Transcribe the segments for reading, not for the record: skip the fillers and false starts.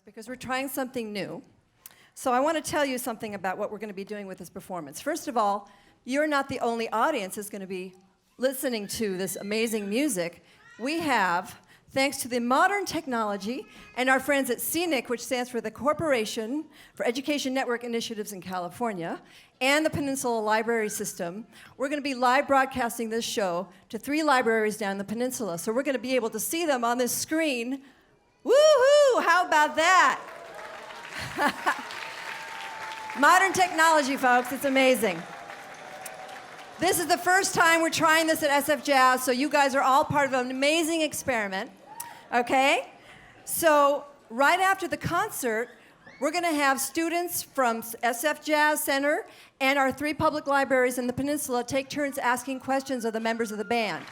because we're trying something new. So I want to tell you something about what we're going to be doing with this performance. First of all, you're not the only audience that's going to be listening to this amazing music. We have, thanks to the modern technology and our friends at CENIC, which stands for the Corporation for Education Network Initiatives in California, and the Peninsula Library System, we're going to be live broadcasting this show to 3 libraries down the peninsula. So we're going to be able to see them on this screen. Woohoo! How about that? Modern technology, folks, it's amazing. This is the first time we're trying this at SFJAZZ, so you guys are all part of an amazing experiment, okay? So right after the concert, we're going to have students from SFJAZZ Center and our 3 public libraries in the peninsula take turns asking questions of the members of the band.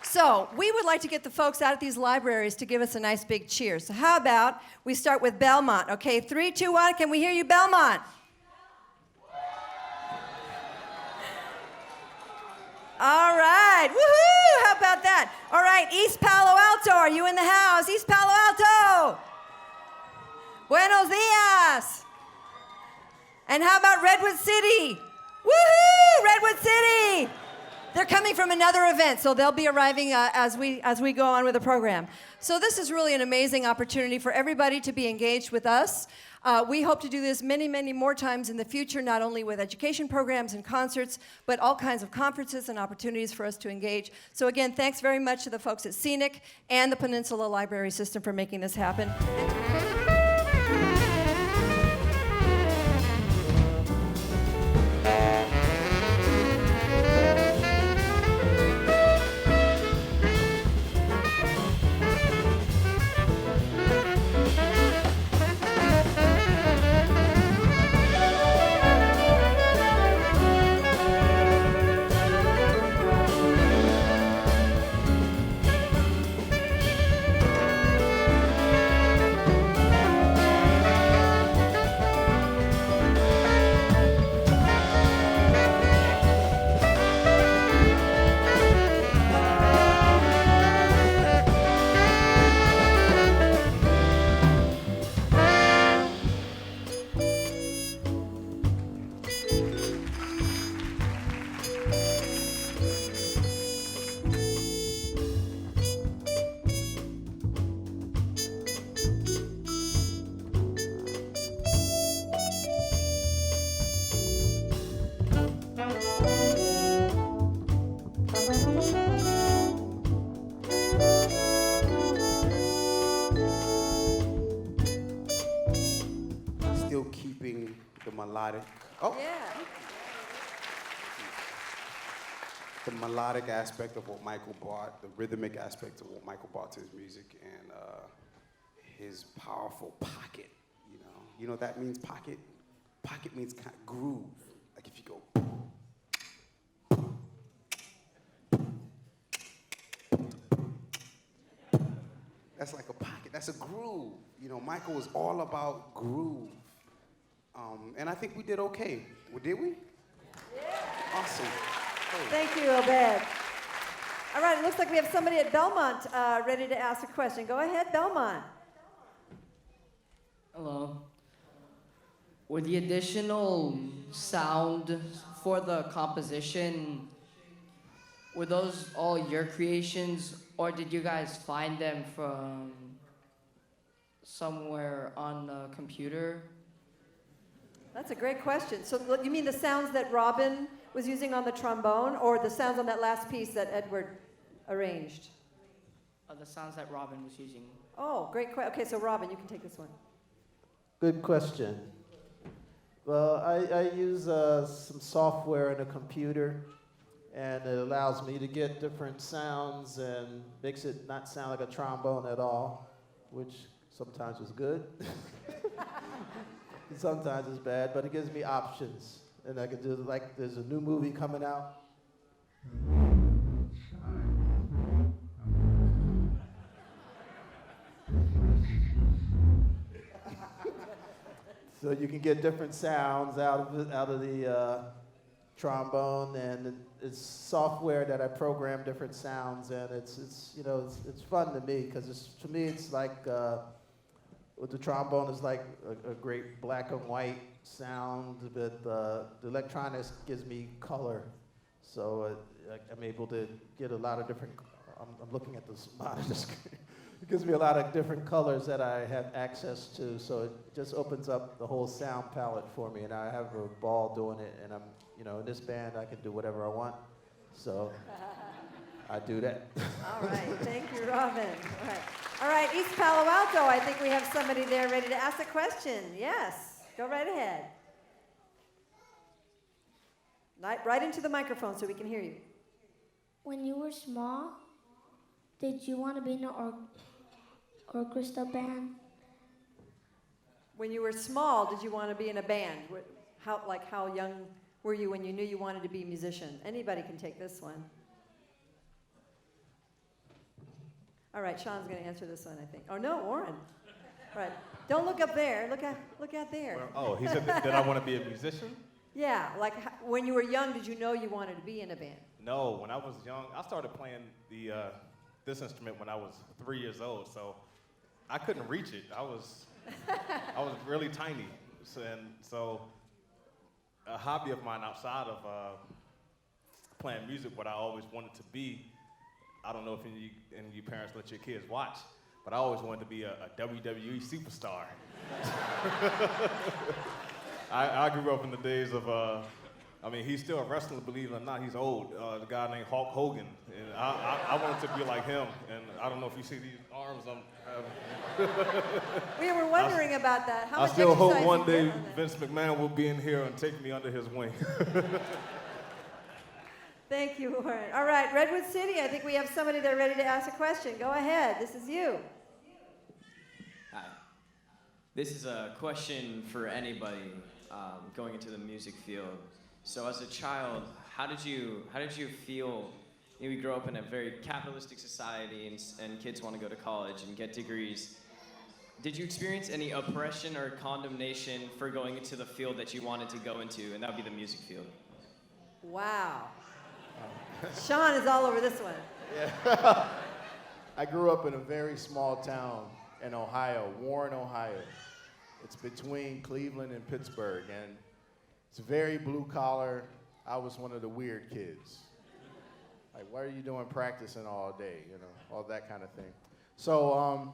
So we would like to get the folks out at these libraries to give us a nice big cheer. So how about we start with Belmont, okay? 3, 2, 1, can we hear you, Belmont? All right, woohoo, how about that? All right, East Palo Alto, are you in the house? East Palo Alto. Buenos dias. And how about Redwood City? Woohoo, Redwood City. They're coming from another event, so they'll be arriving as we go on with the program. So this is really an amazing opportunity for everybody to be engaged with us. We hope to do this many, many more times in the future, not only with education programs and concerts, but all kinds of conferences and opportunities for us to engage. So again, thanks very much to the folks at CENIC and the Peninsula Library System for making this happen. Still keeping the melodic. Oh. Yeah. The melodic aspect of what Michael brought, the rhythmic aspect of what Michael brought to his music, and his powerful pocket. You know that means pocket. Pocket means kind of groove. Like if you go. That's like a pocket. That's a groove. You know, Michael was all about groove. And I think we did okay. Well, did we? Yeah. Awesome. Hey. Thank you, Obed. All right, it looks like we have somebody at Belmont ready to ask a question. Go ahead, Belmont. Hello. Were the additional sound for the composition, were those all your creations, or did you guys find them from somewhere on the computer? That's a great question. So you mean the sounds that Robin was using on the trombone, or the sounds on that last piece that Edward arranged? The sounds that Robin was using. Oh, great question. Okay, so Robin, you can take this one. Good question. Well, I use some software in a computer, and it allows me to get different sounds and makes it not sound like a trombone at all, which sometimes is good. Sometimes it's bad, but it gives me options. And I can do, like, there's a new movie coming out. So you can get different sounds out of the trombone, and it's software that I program different sounds, and it's fun to me, because to me it's like with the trombone is like a great black and white sound, but the electronics gives me color. So I'm able to get a lot of different, I'm looking at this monitor screen. It gives me a lot of different colors that I have access to, so it just opens up the whole sound palette for me, and I have a ball doing it, and in this band I can do whatever I want, so I do that. All right, thank you, Robin. All right, East Palo Alto, I think we have somebody there ready to ask a question. Yes, go right ahead. Right into the microphone so we can hear you. When you were small, did you want to be in an orchestra band? When you were small, did you want to be in a band? How young were you when you knew you wanted to be a musician? Anybody can take this one. All right, Sean's going to answer this one, I think. Oh, no, Warren. All right. Don't look up there. Look out there. Oh, he said that I want to be a musician? Yeah, when you were young, did you know you wanted to be in a band? No, when I was young, I started playing this instrument when I was 3 years old, so I couldn't reach it. I was really tiny, so a hobby of mine outside of playing music, what I always wanted to be, I don't know if any of you parents let your kids watch, but I always wanted to be a WWE superstar. I grew up in the days of, he's still a wrestler, believe it or not. He's old. The guy named Hulk Hogan. And I wanted to be like him. And I don't know if you see these arms I'm having. We were wondering about that. How I much still hope exercise one you day get on that? Vince McMahon will be in here and take me under his wing. Thank you, Warren. All right, Redwood City, I think we have somebody there ready to ask a question. Go ahead. This is you. Hi. This is a question for anybody going into the music field. So as a child, how did you feel? We grow up in a very capitalistic society, and kids want to go to college and get degrees. Did you experience any oppression or condemnation for going into the field that you wanted to go into, and that would be the music field? Wow. Sean is all over this one. Yeah. I grew up in a very small town in Ohio, Warren, Ohio. It's between Cleveland and Pittsburgh, and it's very blue collar. I was one of the weird kids. Like, what are you doing practicing all day? All that kind of thing. So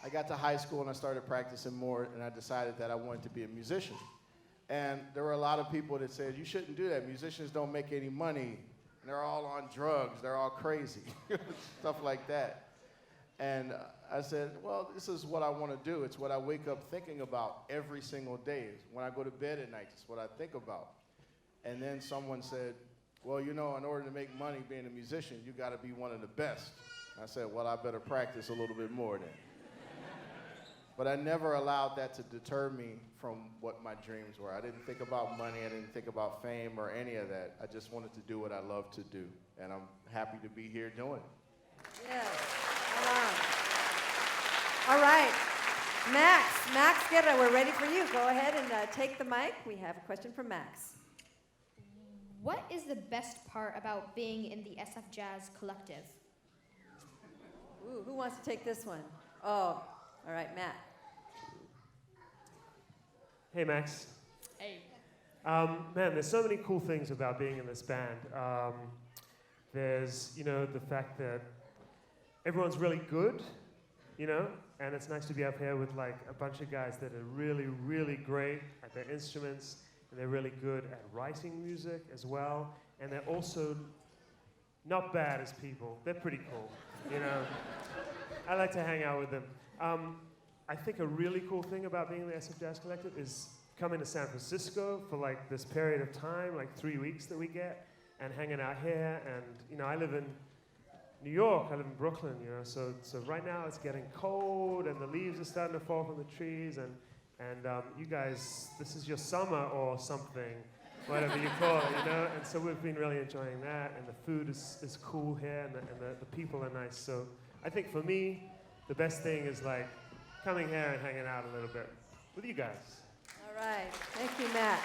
I got to high school and I started practicing more, and I decided that I wanted to be a musician. And there were a lot of people that said, you shouldn't do that. Musicians don't make any money. They're all on drugs. They're all crazy. Stuff like that. And I said, well, this is what I want to do. It's what I wake up thinking about every single day. When I go to bed at night, it's what I think about. And then someone said, well, in order to make money being a musician, you got to be one of the best. I said, well, I better practice a little bit more then. But I never allowed that to deter me from what my dreams were. I didn't think about money. I didn't think about fame or any of that. I just wanted to do what I love to do. And I'm happy to be here doing it. Yes. All right. Max Guerra, we're ready for you. Go ahead and take the mic. We have a question from Max. What is the best part about being in the SFJAZZ Collective? Ooh, who wants to take this one? Oh, all right, Matt. Hey, Max. Hey. Man, there's so many cool things about being in this band. There's, the fact that everyone's really good, and it's nice to be up here with like a bunch of guys that are really, really great at their instruments, and they're really good at writing music as well, and they're also not bad as people. They're pretty cool, I like to hang out with them. I think a really cool thing about being in the SFJAZZ Collective is coming to San Francisco for like this period of time, like 3 weeks that we get, and hanging out here. And I live in New York, I live in Brooklyn, so right now it's getting cold and the leaves are starting to fall from the trees, and you guys, this is your summer or something, whatever you call it, and so we've been really enjoying that, and the food is cool here, and the people are nice. So I think for me, the best thing is like coming here and hanging out a little bit with you guys. All right. Thank you, Matt.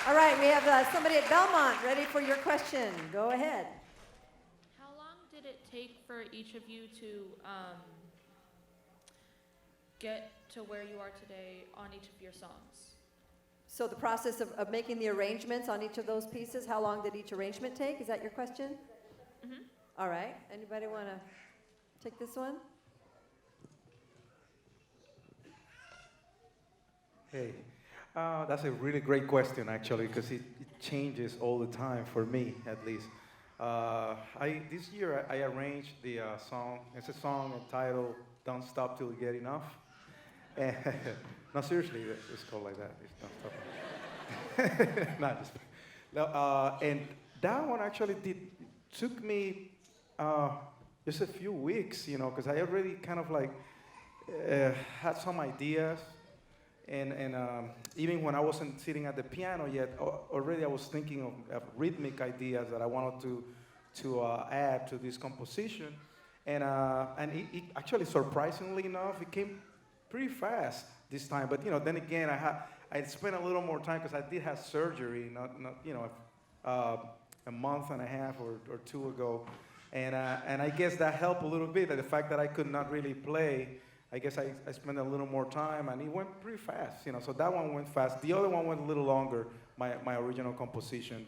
All right, we have somebody at Belmont ready for your question. Go ahead. How long did it take for each of you to get to where you are today on each of your songs? So the process of making the arrangements on each of those pieces, how long did each arrangement take? Is that your question? Mm-hmm. All right. Anybody want to take this one? Hey, that's a really great question, actually, because it changes all the time for me, at least. This year I arranged the song. It's a song entitled "Don't Stop Till You Get Enough." No, seriously, it's called like that. It's "Don't Stop." Not just. No, and that one actually took me just a few weeks, because I already kind of like had some ideas. And even when I wasn't sitting at the piano yet, already I was thinking of rhythmic ideas that I wanted to add to this composition. And it actually, surprisingly enough, it came pretty fast this time. But then again, I spent a little more time because I did have surgery, a month and a half or two ago, and I guess that helped a little bit. The fact that I could not really play. I guess I spent a little more time, and it went pretty fast, So that one went fast. The other one went a little longer. My original composition,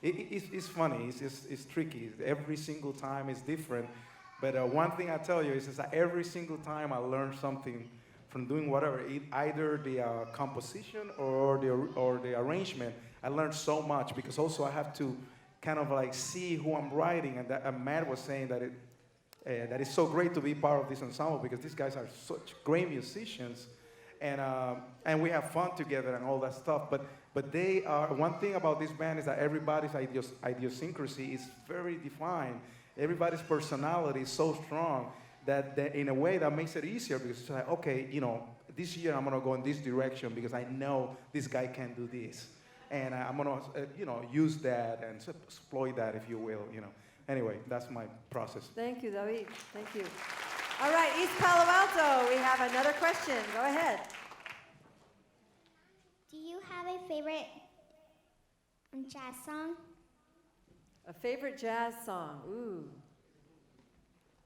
it's funny. It's tricky. Every single time is different. But one thing I tell you is that every single time I learn something from doing whatever, either the composition or the arrangement. I learned so much because also I have to kind of like see who I'm writing, and Matt was saying that that it's so great to be part of this ensemble because these guys are such great musicians, and we have fun together and all that stuff. But they are, one thing about this band is that everybody's idiosyncrasy is very defined. Everybody's personality is so strong that in a way that makes it easier because it's like, okay, this year I'm gonna go in this direction because I know this guy can do this, and I'm gonna use that and exploit that, if you will, Anyway, that's my process. Thank you, David. Thank you. All right, East Palo Alto, we have another question. Go ahead. Do you have a favorite jazz song? A favorite jazz song. Ooh.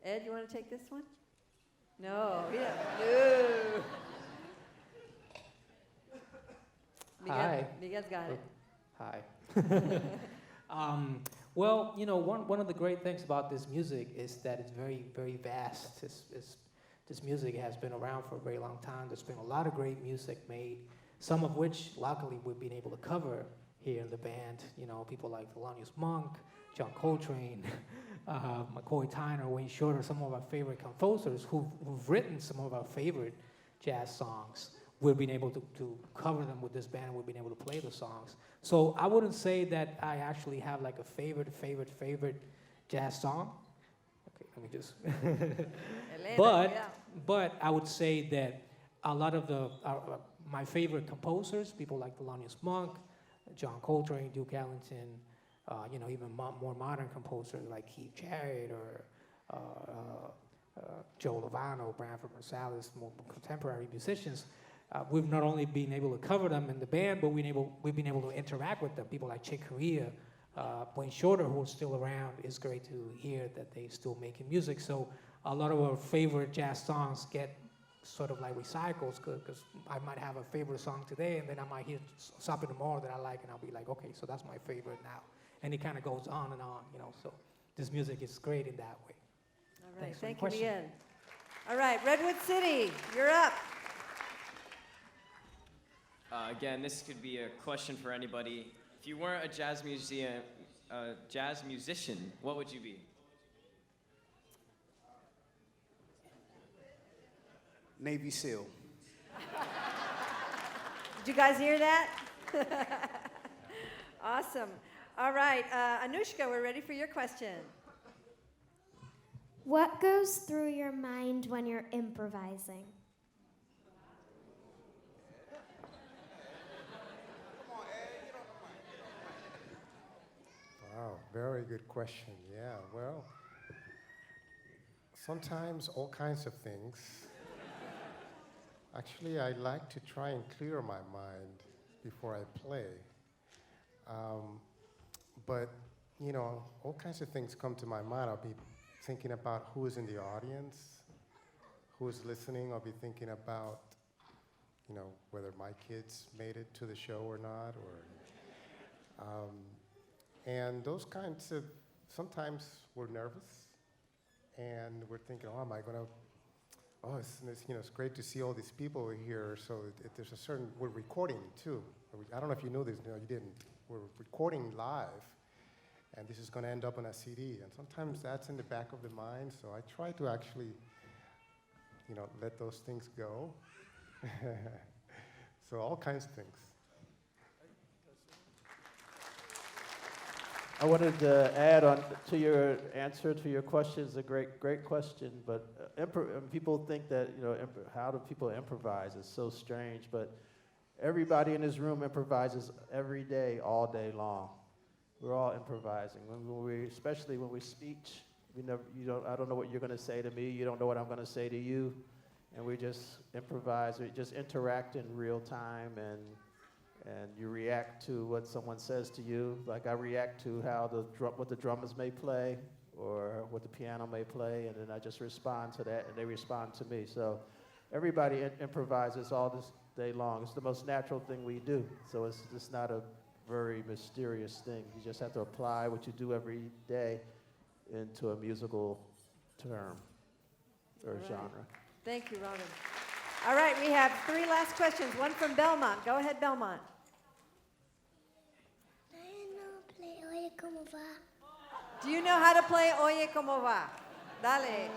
Ed, you want to take this one? No. Yeah. No. Hi. Miguel's got it. Hi. Well, one of the great things about this music is that it's very, very vast. This music has been around for a very long time. There's been a lot of great music made, some of which, luckily, we've been able to cover here in the band. People like Thelonious Monk, John Coltrane, McCoy Tyner, Wayne Shorter, some of our favorite composers who've written some of our favorite jazz songs. We've been able to cover them with this band. We've been able to play the songs. So I wouldn't say that I actually have like a favorite jazz song. Okay, let me just. But I would say that a lot of my favorite composers, people like Thelonious Monk, John Coltrane, Duke Ellington, even more modern composers like Keith Jarrett or Joe Lovano, Branford Marsalis, more contemporary musicians. We've not only been able to cover them in the band, but we've been able to interact with them. People like Chick Corea, Wayne Shorter, who's still around. It's great to hear that they're still making music. So a lot of our favorite jazz songs get sort of like recycles, because I might have a favorite song today, and then I might hear something tomorrow that I like, and I'll be like, okay, so that's my favorite now. And it kind of goes on and on, So this music is great in that way. All right, thank you, Miguel. All right, Redwood City, you're up. Again, this could be a question for anybody. If you weren't a jazz musician, what would you be? Navy SEAL. Did you guys hear that? Awesome. All right, Anushka, we're ready for your question. What goes through your mind when you're improvising? Wow, very good question. Yeah, well, sometimes all kinds of things. Actually, I like to try and clear my mind before I play. But, all kinds of things come to my mind. I'll be thinking about who is in the audience, who's listening will be thinking about, whether my kids made it to the show or not, and those kinds of, sometimes we're nervous, and we're thinking, oh, am I going to, it's great to see all these people here, so there's a certain, we're recording too. I don't know if you knew this, no, you didn't. We're recording live, and this is going to end up on a CD, and sometimes that's in the back of the mind, so I try to actually, let those things go. So all kinds of things. I wanted to add on to your answer to your question. It's a great question, but people think that, how do people improvise? It's so strange, but everybody in this room improvises every day, all day long. We're all improvising. Especially when we speech, I don't know what you're going to say to me. You don't know what I'm going to say to you, and we just improvise. We just interact in real time, and you react to what someone says to you. Like I react to what the drummers may play, or what the piano may play, and then I just respond to that, and they respond to me. So everybody improvises all this day long. It's the most natural thing we do. So it's just not a very mysterious thing. You just have to apply what you do every day into a musical term or genre. Thank you, Robin. All right, we have 3 last questions. One from Belmont. Go ahead, Belmont. Do you know how to play Oye Como Va? Dale.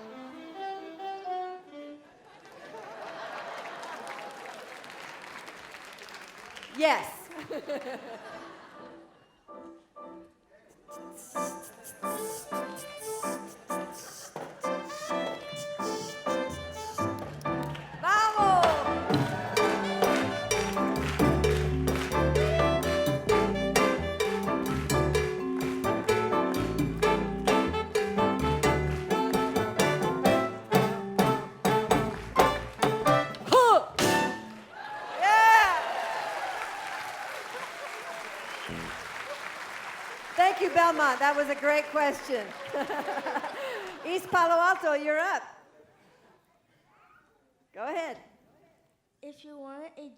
Yes. Thank you, Belmont. That was a great question. East Palo Alto, you're up. Go ahead. If you wanted a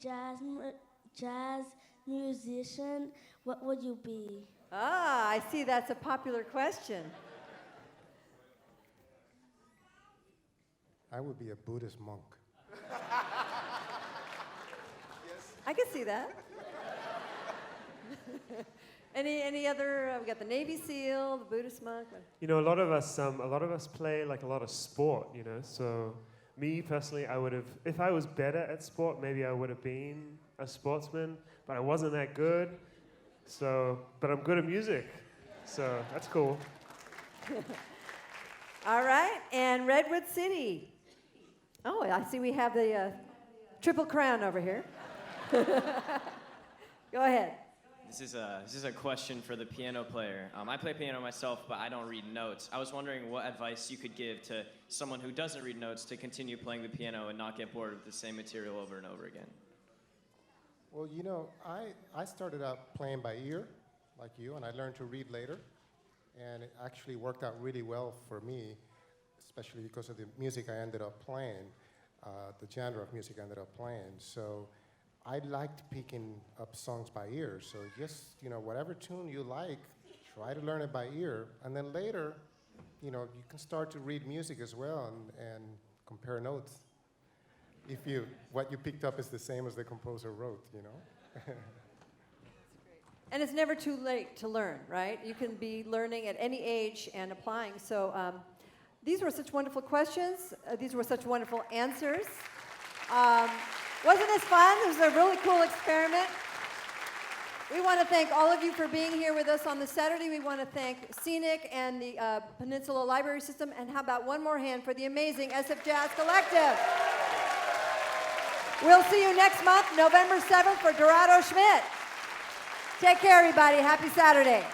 jazz musician, what would you be? Ah, I see that's a popular question. I would be a Buddhist monk. I can see that. Any other? We got the Navy SEAL, the Buddhist monk. A lot of us play like a lot of sport. So me personally, I would have, if I was better at sport, maybe I would have been a sportsman, but I wasn't that good. So, but I'm good at music, so that's cool. All right, and Redwood City. Oh, I see we have the Triple Crown over here. Go ahead. This is a question for the piano player. I play piano myself, but I don't read notes. I was wondering what advice you could give to someone who doesn't read notes to continue playing the piano and not get bored with the same material over and over again. Well, I started out playing by ear, like you, and I learned to read later. And it actually worked out really well for me, especially because of the music I ended up playing, the genre of music I ended up playing. So I liked picking up songs by ear. So just, whatever tune you like, try to learn it by ear. And then later, you can start to read music as well and compare notes. If what you picked up is the same as the composer wrote, And it's never too late to learn, right? You can be learning at any age and applying. So these were such wonderful questions. These were such wonderful answers. Wasn't this fun? It was a really cool experiment. We want to thank all of you for being here with us on this Saturday. We want to thank CENIC and the Peninsula Library System. And how about one more hand for the amazing SFJAZZ Collective? We'll see you next month, November 7th, for Dorado Schmidt. Take care, everybody. Happy Saturday.